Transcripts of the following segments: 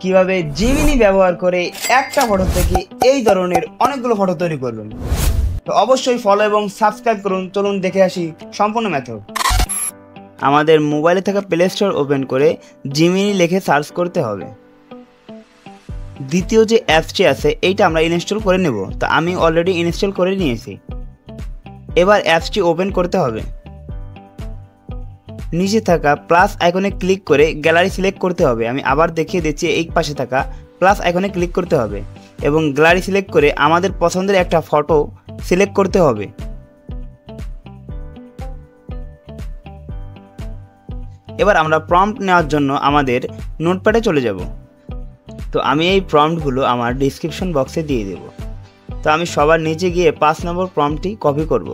কিভাবে জিমিনি ব্যবহার করে একটা ফটো থেকে এই ধরনের অনেকগুলো ফটো তৈরি করবেন। তো অবশ্যই ফলো এবং সাবস্ক্রাইব করুন। চলুন দেখে আসি সম্পূর্ণ মেথড। আমাদের মোবাইলে থাকা প্লে স্টোর ওপেন করে জিমিনি লিখে সার্চ করতে হবে। দ্বিতীয় যে অ্যাপসটি আছে এইটা আমরা ইনস্টল করে নেব। তো আমি অলরেডি ইনস্টল করে নিয়েছি। এবার অ্যাপসটি ওপেন করতে হবে। নিচে থাকা প্লাস আইকনে ক্লিক করে গ্যালারি সিলেক্ট করতে হবে। আমি আবার দেখিয়ে দিচ্ছি, এই পাশে থাকা প্লাস আইকনে ক্লিক করতে হবে এবং গ্যালারি সিলেক্ট করে আমাদের পছন্দের একটা ফটো সিলেক্ট করতে হবে। এবার আমরা প্রম্পট নেওয়ার জন্য আমাদের নোটপ্যাডে চলে যাব। তো আমি এই প্রম্পটগুলো আমার ডিসক্রিপশন বক্সে দিয়ে দেব। তো আমি সবার নিচে গিয়ে 5 নম্বর প্রম্পটটি কপি করব।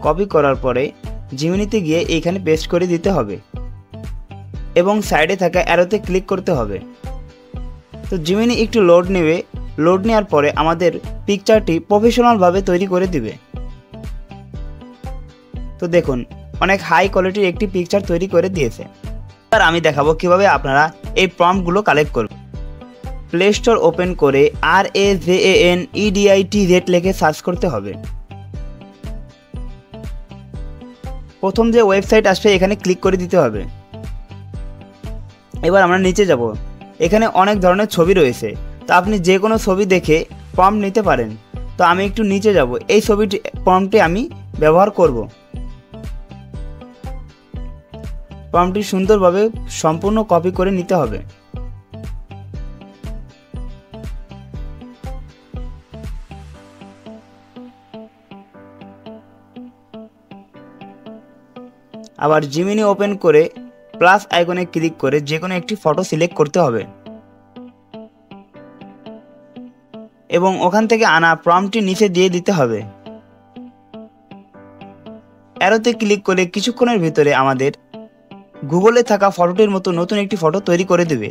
কপি করার পরে জিমিনিতে গিয়ে এইখানে পেস্ট করে দিতে হবে এবং সাইডে থাকা অ্যারোতে ক্লিক করতে হবে। তো জিমিনি একটু লোড নেবে। লোড নেওয়ার পরে আমাদের পিকচারটি প্রফেশনালভাবে তৈরি করে দিবে। তো দেখুন, অনেক হাই কোয়ালিটির একটি পিকচার তৈরি করে দিয়েছে। এবার আমি দেখাবো কিভাবে আপনারা এই প্রম্পটগুলো কালেক্ট করবেন। প্লে স্টোর ওপেন করে RAZANEDITZ লিখে সার্চ করতে হবে। প্রথম যে ওয়েবসাইট আসবে এখানে ক্লিক করে দিতে হবে। এবার আমরা নিচে যাব। এখানে অনেক ধরনের ছবি রয়েছে। তো আপনি যে কোনো ছবি দেখে প্রম্পট নিতে পারেন। তো আমি একটু নিচে যাব। এই ছবিটি প্রম্পটটি আমি ব্যবহার করব। প্রম্পটটি সুন্দরভাবে সম্পূর্ণ কপি করে নিতে হবে। আবার জিমিনি ওপেন করে প্লাস আইকনে ক্লিক করে যে কোনো একটি ফটো সিলেক্ট করতে হবে এবং ওখান থেকে আনা প্রম্পটটি নিচে দিয়ে দিতে হবে। অ্যারোতে ক্লিক করে কিছুক্ষণের ভিতরে আমাদের গুগলে থাকা ফটোটির মতো নতুন একটি ফটো তৈরি করে দেবে।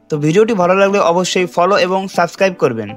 তো ভিডিওটি ভালো লাগলে অবশ্যই ফলো এবং সাবস্ক্রাইব করবেন।